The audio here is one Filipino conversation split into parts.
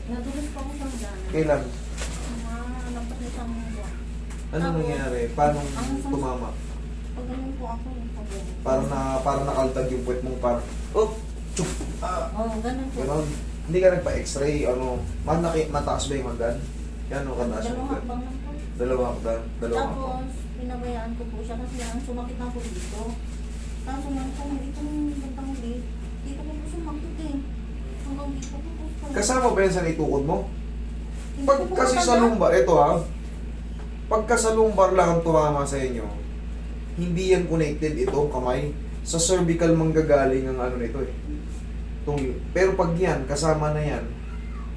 Nadulas pa ako sa gana. Kailan? Lampas na isang buwan. Ano Tapos, nangyari? Paano ang tumama? Pag ganun po ako, pag Parang nakaltag yung puwet mong parang, oh, chup, Oo, ganun po. gano'n. Hindi ka nagpa-x-ray, ano, mataas ba yung hagdan? Yan, o kataas yung Dalawang hagdan? hakbang lang po. Dalawang hagdan? Dalawang hagdan. Tapos, pinabayaan ko po siya kasi ang sumakit na po dito. Tapos, ngayon po, itong bantang ulit, dito ko po sumakit eh. Hanggang dito po po. Kasama ba yan sa itukod mo? Hindi Pag ko po kasi sa matanda. lumbar, ito ha, pagka sa lumbar lang ang tumama sa inyo, hindi yan connected itong kamay. Sa cervical manggagaling ang ano nito eh. Pero pag yan, kasama na yan,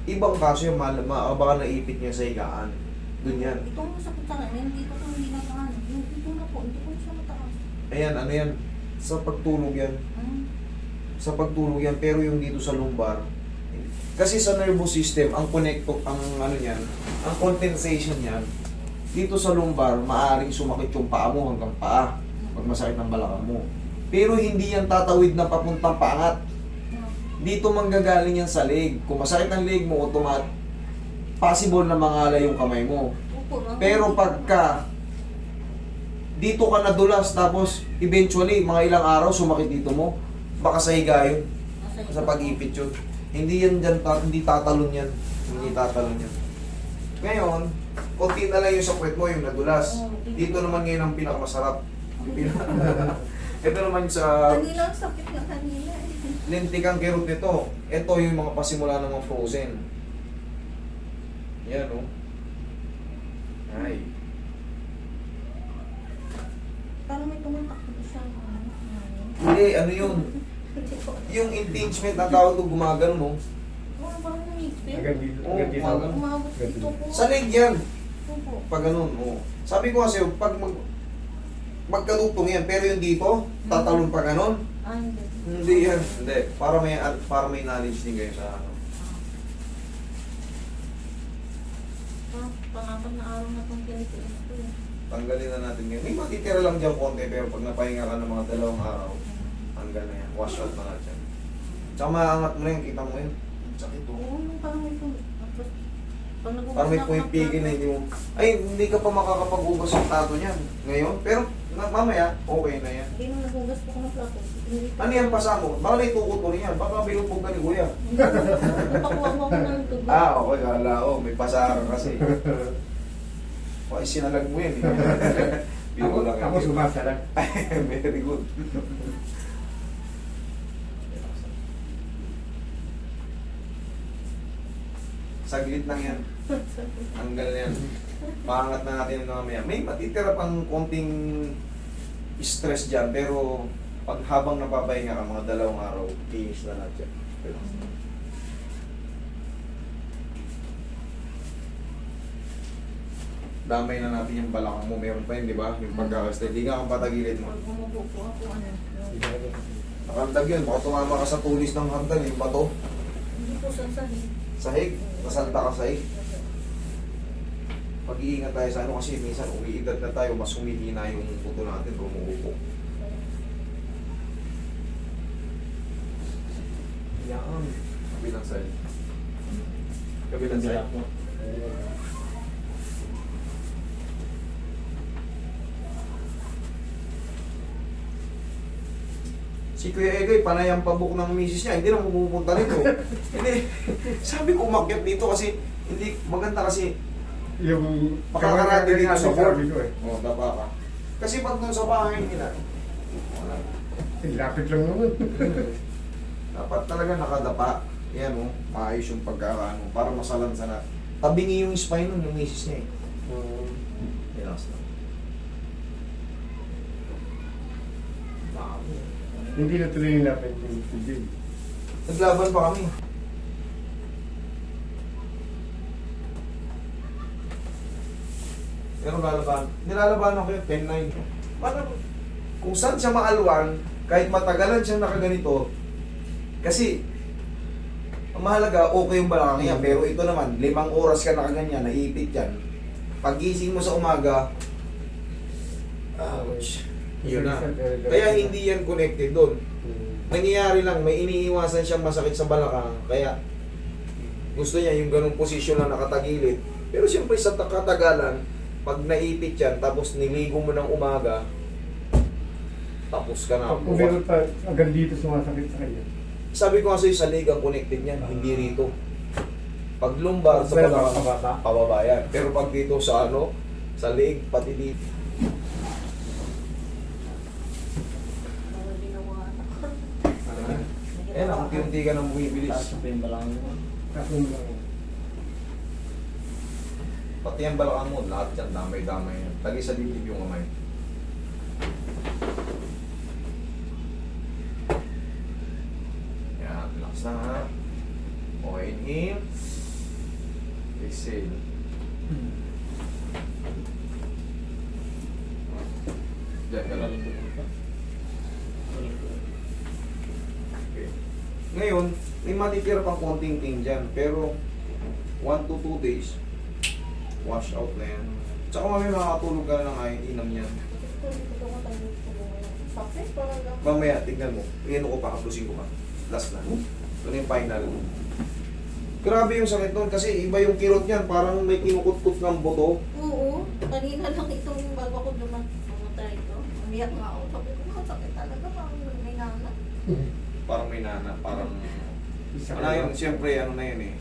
ibang kaso yan, baka naipit niya sa higaan. Doon yan. Itong sakit sa ngayon, dito ko hindi na paano. Dito na po, hindi ko siya mataas. Ayan, ano yan? Sa pagtulog yan. Hmm. Sa pagtulog yan, pero yung dito sa lumbar, kasi sa nervous system, ang ang ano niyan, ang condensation niyan, dito sa lumbar, maaring sumakit yung paa mo hanggang paa, pag masakit ng balakang mo. Pero hindi yan tatawid na papuntang paangat. Dito manggagaling yan sa leg. Kung masakit ang leg mo, possible na mangala yung kamay mo. Opo, Pero pagka dito ka nadulas, tapos eventually, mga ilang araw sumakit dito mo, baka sa higa yun, sa pag-ipit yun. Hindi yan dyan, hindi tatalon yan. Hindi tatalon yan. Ngayon, konti na lang yung sa puwet mo, yung nadulas. Dito naman ngayon ang pinakamasarap. Ito naman sa Kanina ang sakit nga kanina eh. lintikang kirot nito. Ito yung mga pasimula ng mga frozen. Yan, oh. Ay. Parang may tumutak ko siya. Hindi, ano yun? Yung impingement na tawag doon gumagano, no? Oo, parang namipit. Hanggang dito. Oo, Hanggang dito. umaga. Umabot dito po. Sa leg yan. Opo. Pag ganun, oh. Sabi ko kasi, pag magkadugtong yan, pero yung dito, tatalon pa ganun. Ah, hindi. Hindi yan. Hindi. Para may knowledge din kayo sa ano. Pangapat na araw na itong pinitiis ko eh. Tanggalin na natin ngayon. May matitira lang dyan konti, pero pag napahinga ka ng mga 2 araw, tanggal na yan. Wash out na lahat yan. Tsaka maangat mo na yan, kita mo yun. Sakit to. Oo, parang may tapos, pag nagugas Parang may ako ng pumipigil na plato, hindi mo. Ay, hindi ka pa makakapag-ugas ng tato niyan. Ngayon, pero mamaya, okay na yan. Hindi nung nagugas po ko ng plato. Hindi Ano yan pasa mo? Baka naitukot mo rin yan. Baka may upog ka ni kuya. Napakuha mo ako ng tubig. Okay, kala ko. May pasa ka kasi. O, isinalag mo yan eh. Biro lang yan. Ako sumasalag. Very good. Saglit lang yan. Tanggal na yan. Paangat na natin yung mamaya. May matitira pang konting stress dyan, pero pag habang napapahinga ka, mga 2 araw, finish na lahat yan. Damay na natin yung balakang mo. Meron pa yun, di ba? Yung pagkakastay. Di nga kang patagilid mo. Pag umupo po ako, ano, Nakandag yun. Baka tumama ka sa tulis ng hagdan, yung bato. hindi po sasali. Sahig. Nasanta ka sahig. Pag-iingat tayo sa ano kasi minsan umiidad na tayo, mas humihina yung puto natin, rumuupo. Yan. Kabilang side. Kabilang side. Si Kuya Egoy, panay ang pabuk ng misis niya, hindi na pupunta rito. Hindi. Sabi ko umakyat dito kasi, hindi, maganda kasi, Yung makakarate dito sa board. ko eh. Oo, tapa ka. Kasi pag doon sa bahay nila, wala. Lapit lang naman. Dapat talaga nakadapa. Yan o, maayos yung pagkakaano, para masalansa na. Tabingi yung spine nun, yung misis niya eh. Relax lang. Dami. Hindi na tuloy yung lapit yung tubig. Naglaban pa kami. Pero nilalaban ako yun, 10-9. Paano, kung saan siya maalwan, kahit matagalan siya nakaganito, kasi, ang mahalaga, okay yung balakang niya, pero ito naman, 5 oras ka nakaganyan, naipit yan. Pagising mo sa umaga, ouch, yun na. Kaya hindi yan connected doon. Nangyayari lang, may iniiwasan siyang masakit sa balakang, kaya Gusto niya yung ganung posisyon na nakatagilid. Pero siyempre sa katagalan, pag naipit yan, tapos niligo mo ng umaga, tapos ka na. Kung meron pa, agad dito sumasakit sa kanya. Sabi ko nga sa'yo, sa leg ang connected niyan, hindi rito. Pag lumbar, sa Pababa. pababa yan. Pero pag dito sa ano, sa leg, pati dito. Ano ginawa na? Eh, unti-unti ka nang bumibilis. Taas pa yung balakang mo. Kaso lang. Pati ang balakang mo, lahat yan, damay-damay yan. Lagi sa dibdib yung kamay. Yan, relax na ha. Okay, inhale. Exhale. Diyan ka lang. Okay. Ngayon, may matitira pang konting ting dyan, pero 1 to 2 days, wash out na yan. Tsaka mamaya makakatulog ka na ng inam niyan. Sakit talaga. Mamaya, tignan mo. Iyan ko pa, haplusin ko pa. Last na. Ito na yung final. Grabe yung sakit nun kasi iba yung kirot niyan. Parang may kinukut-kut ng buto. Oo. Kanina lang itong bago ako pumunta ito. Umiyak nga ako. Sabi ko, sakit talaga. Parang may nana. Parang may nana. Parang... Ano yun? Siyempre, ano na yun eh.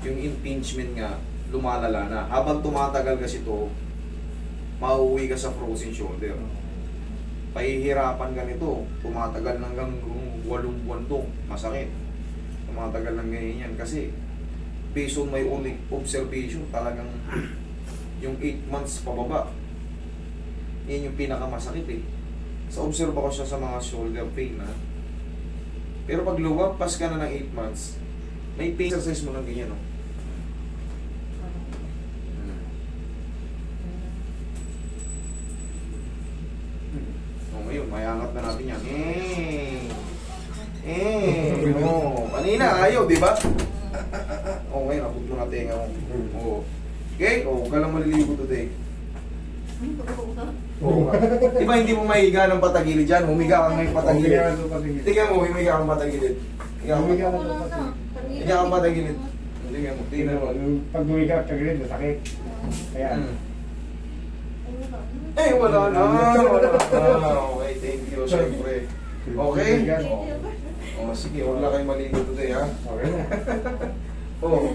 Yung impingement nga, lumalala na. Habang tumatagal kasi ito, mauuwi ka sa frozen shoulder. Pahihirapan ka nito. Tumatagal hanggang 8 buwan to. Masakit. Tumatagal ng ganyan yan. Kasi, based on my own observation, talagang yung 8 months pababa, yan yung pinakamasakit eh. Sa observe ko siya sa mga shoulder pain na. Pero pag lumagpas ka na ng 8 months, may pain exercise mo ng ganyan, no? O ngayon, mayangat na natin yan. Kanina, ayaw, di ba? O ngayon, abot mo na tenga mo. O. Okay? O, huwag ka lang maliligo today. Oo. Di ba hindi mo mahiga ng patagilid dyan? Humiga kang may patagilid. Tingnan mo, humiga kang patagilid. Higa kang Humiga patagilid. Higa kang patagilid. Tingnan mo, tingnan mo. Pag umiga ka gilid, masakit. Kaya, Eh, wala na. Wala na. Okay, thank you, syempre. Okay? O, sige, huwag lang kayo maligo today, ha? okay na. Oo.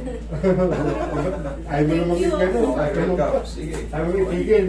Ayaw mo naman yung gano'n. Okay, welcome. Sige. Ayaw mo itigil.